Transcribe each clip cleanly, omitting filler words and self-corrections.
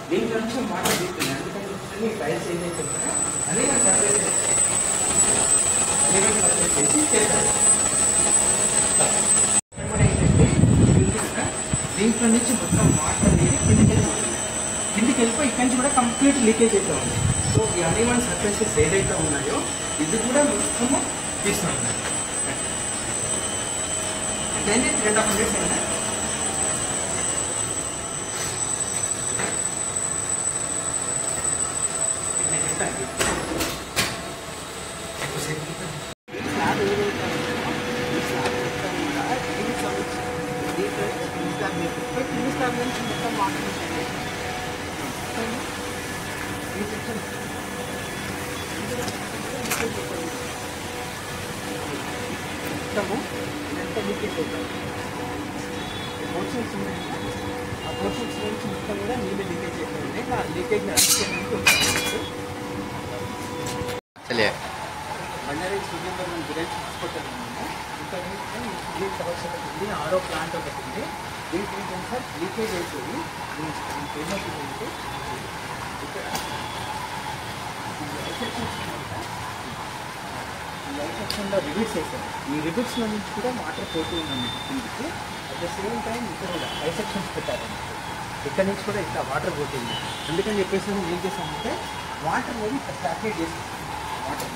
దీంట్లో నుంచి వాటర్ తీస్తుంది. అందుకని టైల్స్ ఏదైతే ఉంటాయో అదే మనం సపరేట్ చేసి చేస్తారు. కూడా ఏంటంటే దీంట్లో నుంచి మొత్తం వాటర్ అనేది కిందికి వెళ్ళిపోయి ఇక్కడి నుంచి కూడా కంప్లీట్ లీకేజ్ అవుతూ ఉంది. సో ఈ అన్ఈవెన్ సర్ఫేసెస్ ఏదైతే ఉన్నాయో ఇది కూడా మొత్తము తీస్తూ ఉన్నాయి. అంటే 2.5 minutes అయినా ఇదంతా లీకేజ్ అవుతుంది. పోర్షన్స్ ఉన్నాయి, ఆ పోర్షన్స్ నుంచి మొత్తం కూడా నీళ్ళు లీకేజ్ అవుతుంది. ఆ లీకేజ్ బంజారా సూర్యంలో మనం విలేజ్ హాస్పిటల్ ఉన్నాము. ఇంకా గ్రీన్ కవర్స్ ఒకటి ఉంది, ఆరో ప్లాంట్ ఒకటి ఉంది. దీనికి ఏంటంటే సార్ లీకేజ్ అయిపోయి ఏమవుతుందంటే ఇక్కడ లైట్ సెక్షన్లో రిబిట్స్ వేసారు. ఈ రిబిట్స్లో నుంచి కూడా వాటర్ పోతూ ఉందండి కిందికి. అట్ ద సేమ్ టైం ఇక్కడ కూడా లైట్ సెక్షన్స్ పెట్టారు. ఇక్కడ నుంచి కూడా ఇట్లా వాటర్ పోతుంది. అందుకని చెప్పేసి ఏం చేసామంటే వాటర్ అనేది ఇక్కడ స్టాగ్నేట్ చేస్తాం. వాటర్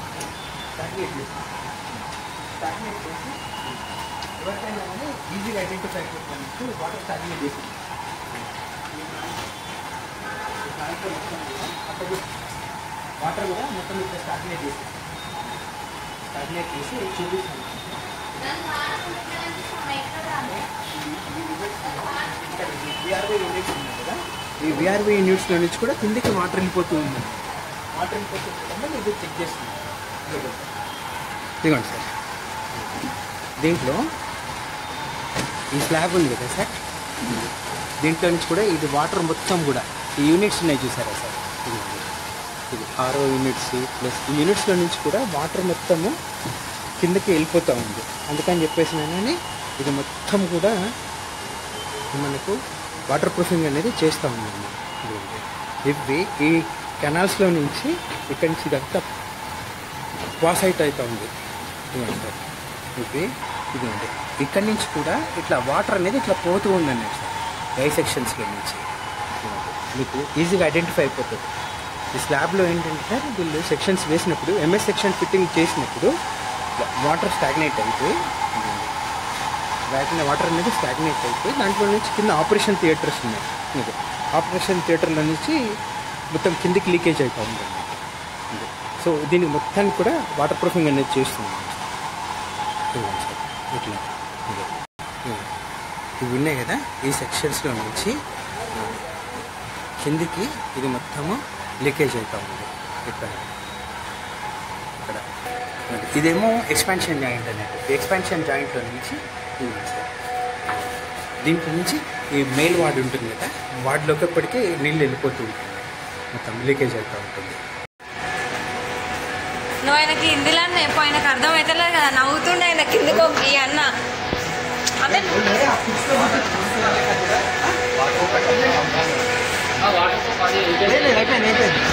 స్టాగ్నేట్ చేస్తాం. స్టాగ్నేట్ చేసి ఎవరికైనా కానీ ఈజీగా ఐడెంటిఫై అయిపోతానికి వాటర్ స్టాగ్నేట్ చేసింది. వాటర్ కూడా మొత్తం ఇక్కడ స్టాగ్నేట్ చేసింది. స్టాగ్నేట్ చేసి చూపిస్తాను. విఆర్వీ యూనిట్స్ ఉన్నాయి కదా, ఈ విఆర్వీ యూనిట్స్లో నుంచి కూడా కిందికి వాటర్ వెళ్ళిపోతూ ఉంది. వాటర్ వెళ్ళిపోతుందంటే ఇది చెక్ చేస్తుంది. ఇదిగోండి సార్, దీంట్లో ఈ స్లాబ్ ఉంది కదా సార్, దీంట్లో నుంచి కూడా ఇది వాటర్ మొత్తం కూడా ఈ యూనిట్స్ ఉన్నాయి చూసారా సార్, ఇది ఆరో యూనిట్స్ ప్లస్ ఈ యూనిట్స్లో నుంచి కూడా వాటర్ మొత్తము కిందకి వెళ్ళిపోతూ ఉంది. అందుకని చెప్పేసి నేను ఇది మొత్తం కూడా మనకు వాటర్ ప్రూఫింగ్ అనేది చేస్తూ ఉన్నాను. ఇవి ఈ కెనాల్స్లో నుంచి ఇక్కడి నుంచి ఇదంతా పాస్ అవుతూ ఉంది. ఇవి ఇదండి ఇక్కడి నుంచి కూడా ఇట్లా వాటర్ అనేది ఇట్లా పోతూ ఉందండి సార్. ఐ సెక్షన్స్లో నుంచి మీకు ఈజీగా ఐడెంటిఫై అయిపోతుంది. ఈ స్లాబ్లో ఏంటంటే వీళ్ళు సెక్షన్స్ వేసినప్పుడు ఎంఎస్ సెక్షన్ ఫిట్టింగ్ చేసినప్పుడు వాటర్ స్టాగ్నేట్ అయిపోయి వాటర్ అనేది స్టాగ్నేట్ అయిపోయి దాంట్లో నుంచి కింద ఆపరేషన్ థియేటర్స్ ఉన్నాయి. మీకు ఆపరేషన్ థియేటర్ల నుంచి మొత్తం కిందికి లీకేజ్ అవుతూ ఉంటుంది. సో దీనికి మొత్తానికి కూడా వాటర్ ప్రూఫింగ్ అనేది చేస్తున్నాం. ఇట్లా ఇవి ఉన్నాయి కదా, ఈ సెక్షన్స్లో నుంచి కిందికి ఇది మొత్తము లీకేజ్ అవుతూ ఉంది. ఇక్కడ ఇక్కడ ఇదేమో ఎక్స్పాన్షన్ జాయింట్ అనేది, ఎక్స్పాన్షన్ జాయింట్లో నుంచి దీంట్లో నుంచి ఈ మెయిల్ వార్డ్ ఉంటుంది కదా, వార్డులోకి ఎప్పటికీ నీళ్ళు వెళ్ళిపోతూ ఉంటుంది, మొత్తం లీకేజ్ అవుతూ ఉంటుంది. నువ్వు ఆయనకి హిందీలో చెప్పు, ఆయనకు అర్థమవుతలేదు కదా, నవ్వుతుండే ఆయన కిందకు ఈ అన్న అదే అయిపోయింది